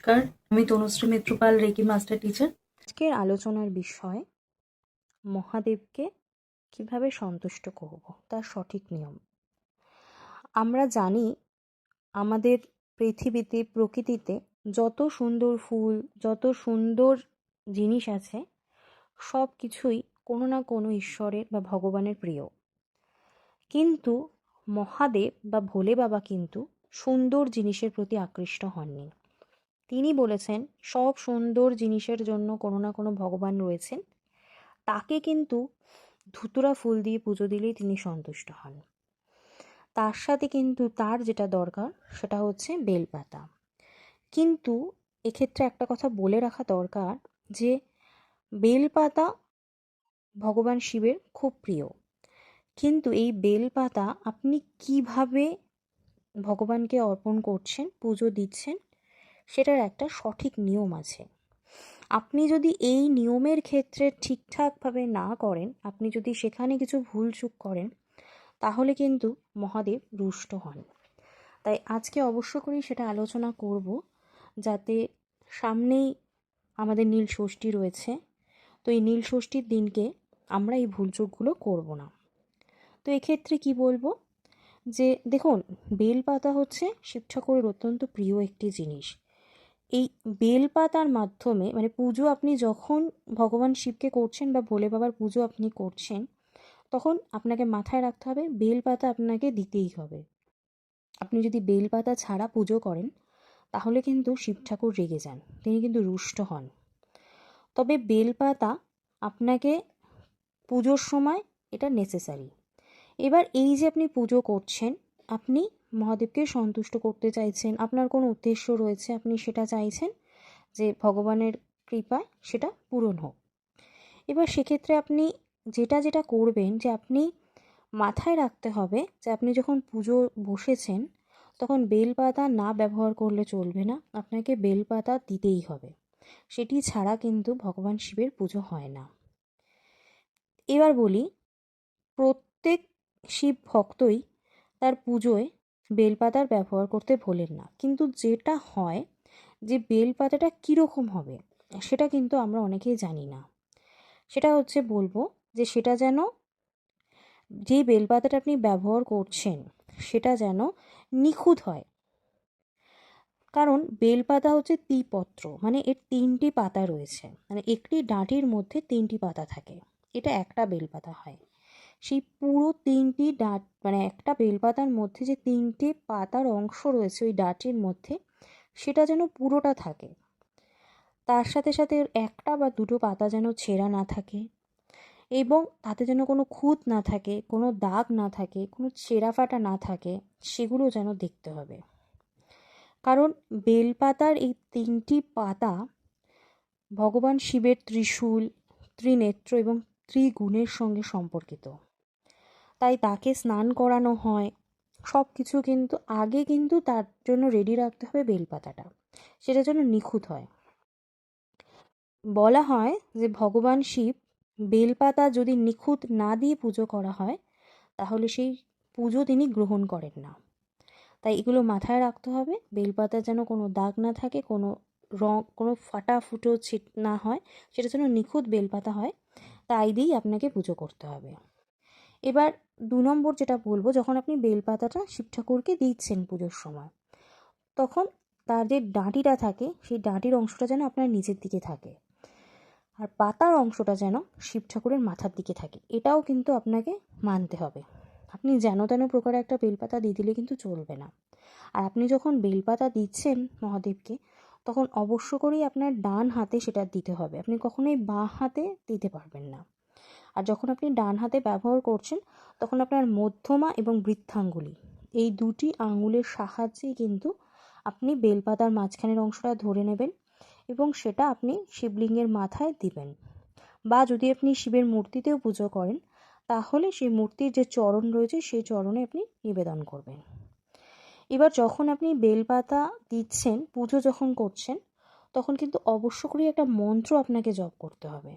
নমস্কার, আমি Tanushree Mitrapal, reiki master teacher. আজকের আলোচনার বিষয় মহাদেবকে কিভাবে সন্তুষ্ট করব, তার সঠিক নিয়ম। আমরা জানি আমাদের পৃথিবীতে, প্রকৃতিতে যত সুন্দর ফুল, যত সুন্দর জিনিস আছে, সব কিছুই কোনো না কোনো ঈশ্বরের বা ভগবানের প্রিয়। কিন্তু মহাদেব বা ভোলে বাবা কিন্তু সুন্দর জিনিসের প্রতি আকৃষ্ট হননি। তিনি বলেছেন সব সুন্দর জিনিসের জন্য কোনো না কোনো ভগবান রয়েছেন, তাকে কিন্তু ধুতুরা ফুল দিয়ে পুজো দিলেই তিনি সন্তুষ্ট হন। তার সাথে কিন্তু তার যেটা দরকার সেটা হচ্ছে বেলপাতা। কিন্তু এক্ষেত্রে একটা কথা বলে রাখা দরকার যে বেলপাতা ভগবান শিবের খুব প্রিয়, কিন্তু এই বেলপাতা আপনি কিভাবে ভগবানকে অর্পণ করছেন, পুজো দিচ্ছেন, সেটার একটা সঠিক নিয়ম আছে। আপনি যদি এই নিয়মের ক্ষেত্রে ঠিকঠাকভাবে না করেন, আপনি যদি সেখানে কিছু ভুলচুক করেন, তাহলে কিন্তু মহাদেব রুষ্ট হন। তাই আজকে অবশ্য করেই সেটা আলোচনা করব, যাতে সামনেই আমাদের নীল ষষ্ঠী রয়েছে। তো এই নীল ষষ্ঠীর দিনকে আমরা এই ভুলচুকগুলো করব না। তো এক্ষেত্রে কি বলবো, যে দেখুন, বেলপাতা হচ্ছে শিব ঠাকুরের অত্যন্ত প্রিয় একটি জিনিস। এই বেলপাতার মাধ্যমে মানে পুজো আপনি যখন ভগবান শিবকে করছেন বা ভোলে বাবার পুজো আপনি করছেন, তখন আপনাকে মাথায় রাখতে হবে বেলপাতা আপনাকে দিতেই হবে। আপনি যদি বেলপাতা ছাড়া পুজো করেন তাহলে কিন্তু শিব ঠাকুর রেগে যান, তিনি কিন্তু রুষ্ট হন। তবে বেলপাতা আপনাকে পুজোর সময় এটা নেসেসারি। এবার এই যে আপনি পুজো করছেন, আপনি মহাদেবকে সন্তুষ্ট করতে চাইছেন, আপনার কোনো উদ্দেশ্য রয়েছে, আপনি সেটা চাইছেন যে ভগবানের কৃপায় সেটা পূরণ হোক। এবার সেক্ষেত্রে আপনি যেটা যেটা করবেন, যে আপনি মাথায় রাখতে হবে যে আপনি যখন পুজো বসেছেন তখন বেলপাতা না ব্যবহার করলে চলবে না, আপনাকে বেলপাতা দিতেই হবে। সেটি ছাড়া কিন্তু ভগবান শিবের পুজো হয় না। এবার বলি, প্রত্যেক শিব ভক্তই তার পুজোয় বেলপাতার ব্যবহার করতে ভোলেন না, কিন্তু যেটা হয় যে বেলপাতাটা কীরকম হবে সেটা কিন্তু আমরা অনেকেই জানি না। সেটা হচ্ছে বলবো যে সেটা যেন, যেই বেলপাতাটা আপনি ব্যবহার করছেন সেটা যেন নিখুঁত হয়। কারণ বেলপাতা হচ্ছে ত্রিপত্র, মানে এর 3টি পাতা রয়েছে, মানে একটি ডাঁটির মধ্যে 3টি পাতা থাকে, এটা একটা বেলপাতা হয়। সেই পুরো 3টি ডাঁট, মানে একটা বেলপাতার মধ্যে যে 3টে পাতার অংশ রয়েছে ওই ডাঁটির মধ্যে, সেটা যেন পুরোটা থাকে। তার সাথে সাথে একটা বা দুটো পাতা যেন ছেঁড়া না থাকে, এবং তাতে যেন কোনো খুঁত না থাকে, কোনো দাগ না থাকে, কোনো ছেঁড়া ফাটা না থাকে, সেগুলো যেন দেখতে হবে। কারণ বেলপাতার এই 3টি পাতা ভগবান শিবের ত্রিশূল, ত্রিনেত্র এবং ত্রিগুণের সঙ্গে সম্পর্কিত। তাই তাকে স্নান করানো হয়, সব কিছু কিন্তু আগে কিন্তু তার জন্য রেডি রাখতে হবে বেলপাতাটা, সেটা যেন নিখুঁত হয়। বলা হয় যে ভগবান শিব বেলপাতা যদি নিখুঁত না দিয়ে পুজো করা হয় তাহলে সেই পুজো তিনি গ্রহণ করেন না। তাই এগুলো মাথায় রাখতে হবে, বেলপাতা যেন কোনো দাগ না থাকে, কোনো রং, কোনো ফাটা ফুটো ছিট না হয়, সেটা যেন নিখুঁত বেলপাতা হয়, তাই দিয়েই আপনাকে পুজো করতে হবে। এবার 2 নম্বর যেটা বলবো, যখন আপনি বেলপাতাটা শিব ঠাকুরকে দিচ্ছেন পুজোর সময়, তখন তার যে ডাঁটিটা থাকে সেই ডাঁটির অংশটা যেন আপনার নিচের দিকে থাকে, আর পাতার অংশটা যেন শিব ঠাকুরের মাথার দিকে থাকে, এটাও কিন্তু আপনাকে মানতে হবে। আপনি যেন তেন প্রকারে একটা বেলপাতা দিয়ে দিলে কিন্তু চলবে না। আর আপনি যখন বেলপাতা দিচ্ছেন মহাদেবকে, তখন অবশ্য করেই আপনার ডান হাতে সেটা দিতে হবে, আপনি কখনোই বাঁ হাতে দিতে পারবেন না। আর যখন আপনি ডান হাতে ব্যবহার করছেন তখন আপনার মধ্যমা এবং বৃদ্ধাঙ্গুলি, এই 2টি আঙুলের সাহায্যেই কিন্তু আপনি বেলপাতার মাঝখানের অংশটা ধরে নেবেন এবং সেটা আপনি শিবলিঙ্গের মাথায় দিবেন। বা যদি আপনি শিবের মূর্তিতেও পুজো করেন তাহলে সেই মূর্তির যে চরণ রয়েছে সেই চরণে আপনি নিবেদন করবেন। এবার যখন আপনি বেলপাতা দিচ্ছেন, পুজো যখন করছেন, তখন কিন্তু অবশ্য করেই একটা মন্ত্র আপনাকে জপ করতে হবে।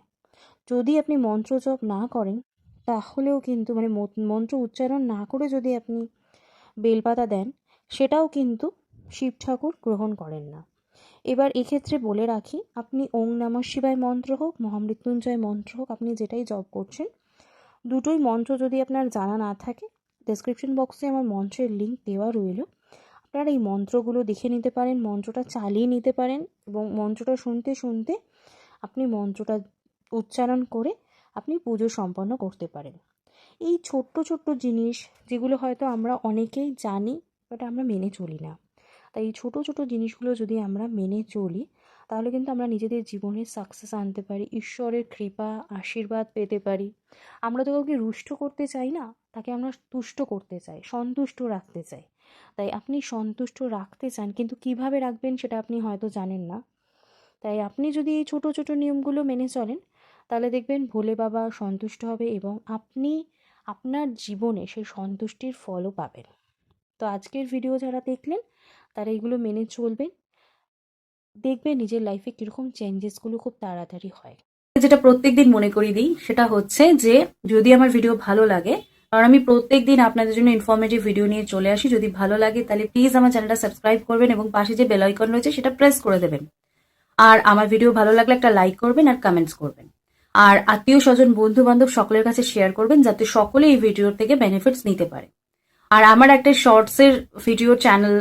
যদি আপনি মন্ত্র জপ না করেন তাহলেও কিন্তু, মানে মন্ত্র উচ্চারণ না করে যদি আপনি বেলপাতা দেন, সেটাও কিন্তু শিব ঠাকুর গ্রহণ করেন না। এবার এক্ষেত্রে বলে রাখি, আপনি ওং নমঃ শিবায় মন্ত্র হোক, মহামৃত্যুঞ্জয় মন্ত্র হোক, আপনি যেটাই জপ করছেন, দুটোই মন্ত্র যদি আপনার জানা না থাকে, ডেসক্রিপশন বক্সে আমার মন্ত্রের লিঙ্ক দেওয়া রইল। আপনারা এই মন্ত্রগুলো দেখে নিতে পারেন, মন্ত্রটা চালিয়ে নিতে পারেন এবং মন্ত্রটা শুনতে শুনতে আপনি মন্ত্রটা উচ্চারণ করে আপনি পুজো সম্পন্ন করতে পারেন। এই ছোট্ট ছোট্ট জিনিস যেগুলো হয়তো আমরা অনেকেই জানি, বাট আমরা মেনে চলি না। তাই এই ছোটো ছোটো জিনিসগুলো যদি আমরা মেনে চলি, তাহলে কিন্তু আমরা নিজেদের জীবনে সাকসেস আনতে পারি, ঈশ্বরের কৃপা আশীর্বাদ পেতে পারি। আমরা তো কাউকে রুষ্ট করতে চাই না, তাকে আমরা তুষ্ট করতে চাই, সন্তুষ্ট রাখতে চাই। তাই আপনি সন্তুষ্ট রাখতে চান, কিন্তু কিভাবে রাখবেন সেটা আপনি হয়তো জানেন না। তাই আপনি যদি এই ছোটো ছোটো নিয়মগুলো মেনে চলেন, তাহলে দেখবেন ভোলে বাবা সন্তুষ্ট হবে এবং আপনি আপনার জীবনে সেই সন্তুষ্টির ফলও পাবেন। তো আজকের ভিডিও যারা দেখলেন তারা এগুলো মেনে চলবেন, দেখবেন নিজের লাইফে কীরকম চেঞ্জেসগুলো খুব তাড়াতাড়ি হয়। যেটা প্রত্যেকদিন মনে করিয়ে দিই সেটা হচ্ছে যে যদি আমার ভিডিও ভালো লাগে, কারণ আমি প্রত্যেকদিন আপনাদের জন্য ইনফরমেটিভ ভিডিও নিয়ে চলে আসি, যদি ভালো লাগে তাহলে প্লিজ আমার চ্যানেলটা সাবস্ক্রাইব করবেন এবং পাশে যে বেল আইকন রয়েছে সেটা প্রেস করে দেবেন। আর আমার ভিডিও ভালো লাগলে একটা লাইক করবেন আর কমেন্টস করবেন। আর আত্মীয় স্বজন বন্ধু বান্ধব সকলের কাছে শেয়ার করবেন, যাতে সকলে এই ভিডিও থেকে বেনিফিটস নিতে পারে। আর আমার একটা শর্টসের ভিডিও চ্যানেল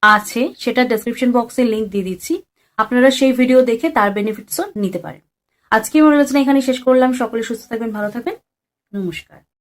আছে, সেটা ডেসক্রিপশন বক্সে লিংক দিয়ে দিচ্ছি, আপনারা সেই ভিডিও দেখে তার বেনিফিটসও নিতে পারেন। আজকে আমার আলোচনা এখানে শেষ করলাম। সকলে সুস্থ থাকবেন, ভালো থাকবেন, নমস্কার।